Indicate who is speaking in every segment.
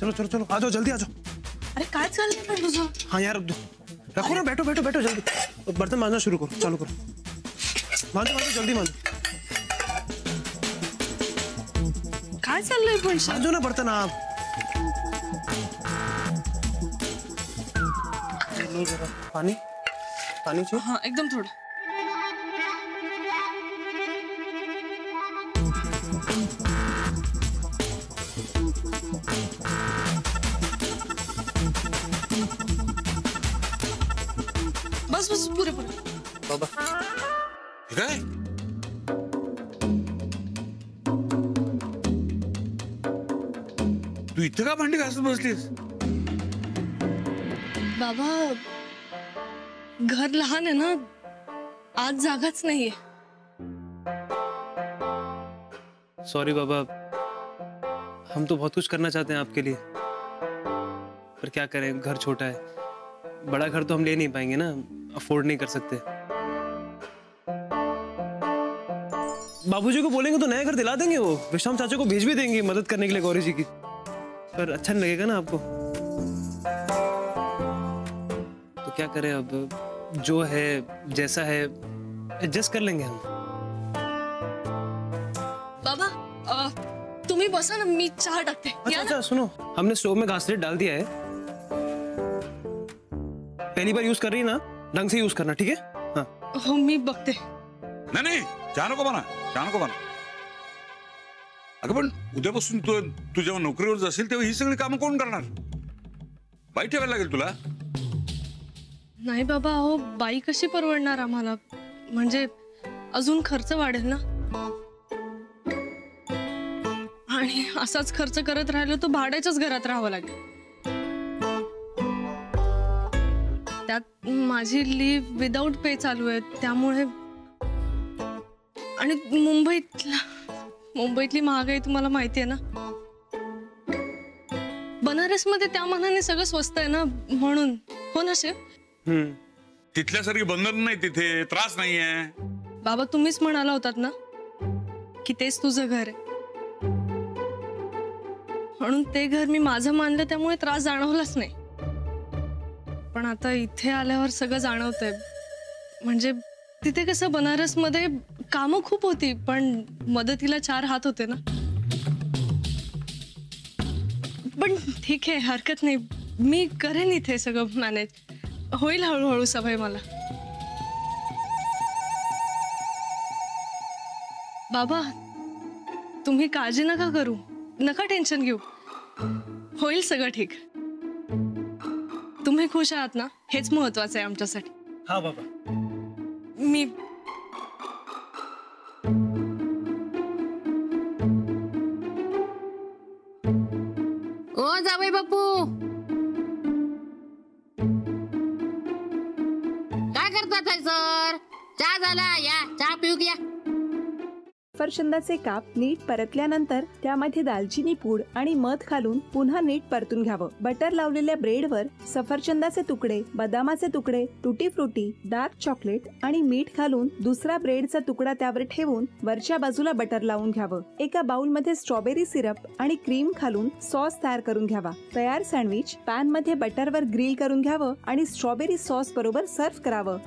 Speaker 1: चलो चलो चलो, आ जाओ जल्दी आ जाओ।
Speaker 2: अरे काय चाललंय पण तुझं?
Speaker 1: हाँ यार रखो ना, बैठो बैठो बैठो जल्दी, बर्तन मांजना शुरू करो, चालू करो, मांजो मांजो जल्दी मांजो।
Speaker 2: काय चाललंय पण?
Speaker 1: मांजो ना बर्तन आप। लो जरा पानी, पानी चाहिए?
Speaker 2: हाँ एकदम थोड़ा। बस बस पुरे पुरे।
Speaker 1: बाबा
Speaker 3: काय तू इथं का भांडी घासत बसलीस?
Speaker 2: बाबा घर लहान है ना, आज जागाच नाहीये।
Speaker 1: सॉरी बाबा, हम तो बहुत कुछ करना चाहते हैं आपके लिए, पर क्या करें, घर छोटा है। बड़ा घर तो हम ले नहीं पाएंगे ना, अफोर्ड नहीं कर सकते। बाबूजी को बोलेंगे तो नया घर दिला देंगे, वो विश्राम चाचा को भेज भी देंगे मदद करने के लिए गौरी जी की, पर अच्छा नहीं लगेगा ना आपको। तो क्या करें अब, जो है जैसा है एडजस्ट कर लेंगे हम।
Speaker 2: बाबा तुम्ही बसा ना, मी चहा टाकते।
Speaker 1: अच्छा सुनो, हमने स्टोव में घासलेट डाल दिया है, पहली बार यूज कर रही है ना, ढंग से यूज करना, ठीक है? हाँ
Speaker 2: हो मी बघते।
Speaker 3: नाही नाही, चहा नको बना, चहा नको बना। अगं पण उद्यापासून तू जेव्हा नोकरीवर जाशील तेव्हा ही सगळी कामं कोण करणार? बाई ठेवायला लागेल तुला।
Speaker 2: नाही बाबा, अहो बाई कशी परवडणार आम्हाला, म्हणजे अजून खर्च वाढेल ना, आणि असाच खर्च करत राहिलो तर भाड्याच्याच घरात राहावं लागेल। त्यात माझी लीव विदाउट पे चालू आहे, त्यामुळे आणि मुंबईतली महागाई तुम्हाला माहिती आहे ना, बनारस मध्ये त्या मानाने सगळं स्वस्त आहे ना, म्हणून। हो ना शेफ?
Speaker 3: तिथल्यासारखी बंधन नाही, तिथे त्रास नाहीये।
Speaker 2: बाबा तुम्हीच म्हणाला होतात ना की तेच तुझं घर आहे, म्हणून ते घर मी माझं मानलं, त्यामुळे त्रास जाणवलाच नाही। पण आता इथे आल्यावर सगळं जाणवतंय, म्हणजे तिथे कसं बनारस मध्ये कामं खूप होती, पण मदतीला 4 हात होते ना। पण ठीक आहे, हरकत नाही, मी करेन इथे सगळं मॅनेज, होईल हळूहळू सवय मला। बाबा तुम्ही काळजी नका करू, नका टेन्शन घेऊ, होईल सगळं ठीक। तुम्ही खुश आहात ना, हेच महत्वाचं आहे आमच्यासाठी।
Speaker 1: हाँ बाबा।
Speaker 2: मी
Speaker 4: ओ जावई बापू, काय करतात सर? चहा झाला, या चहा पिऊ या।
Speaker 5: सफरचंदाचे काप नीट परतल्यानंतर त्यामध्ये दालचिनी पूड आणि मध घालून पुन्हा नीट परतून घ्यावं। बटर लावलेल्या ब्रेडवर सफरचंदाचे तुकडे, बदामाचे तुकडे, टुटी फ्रुटी, डार्क चॉकलेट आणि मीठ घालून दुसरा ब्रेडचा तुकडा त्यावर ठेवून वरच्या बाजूला बटर लावून घ्यावं। एका बाउलमध्ये स्ट्रॉबेरी सिरप आणि क्रीम घालून सॉस तयार करून घ्यावा। तयार सँडविच पॅन मध्ये बटरवर ग्रिल करून घ्यावं आणि स्ट्रॉबेरी सॉस बरोबर सर्व्ह करावं।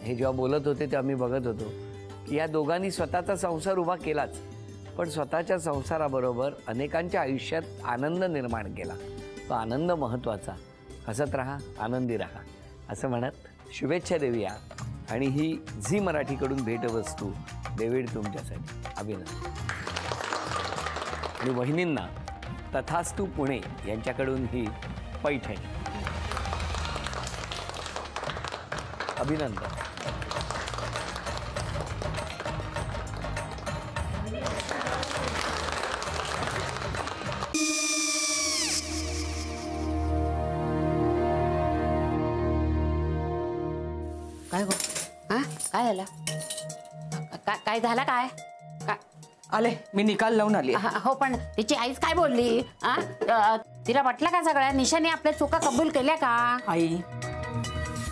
Speaker 6: हे जेव्हा बोलत होते तेव्हा मी बघत होतो की या दोघांनी स्वतःचा संसार उभा केलाच, पण स्वतःच्या संसाराबरोबर अनेकांच्या आयुष्यात आनंद निर्माण केला। तो आनंद महत्त्वाचा। हसत राहा, आनंदी राहा असं म्हणत शुभेच्छा देऊया। आणि ही झी मराठीकडून भेटवस्तू डेव्हिड तुमच्यासाठी, अभिनंदन। आणि वहिनींना तथास्तु पुणे यांच्याकडून ही पैठणी, अभिनंदन।
Speaker 4: काय गो? हा काय झालं? काय झालं? काय
Speaker 7: आले, मी निकाल लावून आली।
Speaker 4: हो, पण तिची आईच काय बोलली? तिला वाटलं का सगळ्या निशाने आपल्या चुका कबूल केल्या का?
Speaker 7: आई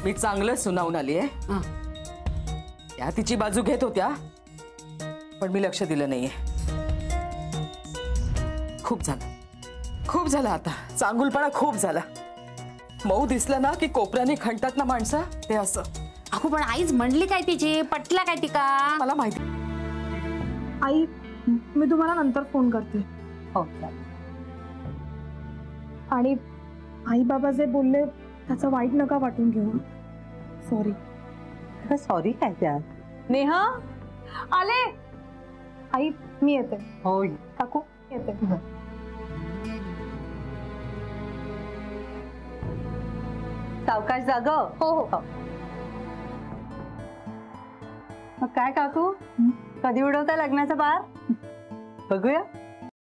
Speaker 7: मी चांगलं सुनावून आली आहे। त्या तिची बाजू घेत होत्या, पण मी लक्ष दिलं नाहीये। खूप झालं आता. चांगुलपणा खूप झाला. मऊ दिसलं ना की कोपऱ्याने खणतात ना माणसं, ते असं.
Speaker 4: अगो पण आईच म्हणली काय तिची, पटला काय तिका?
Speaker 7: मला माहिती.
Speaker 2: आई, मी तुम्हाला नंतर फोन करते.
Speaker 8: हो.
Speaker 2: आणि आई बाबा जे बोलले त्याचं वाईट नका वाटून घेऊ. सॉरी.
Speaker 8: सॉरी काय त्यात?
Speaker 2: नेहा आले. आई मी येते.
Speaker 8: होय.
Speaker 2: काकू येते.
Speaker 8: सावकाश जाग.
Speaker 2: हो हो.
Speaker 8: मग काय काकू, कधी उडवता लग्नाचा बार? बघूया.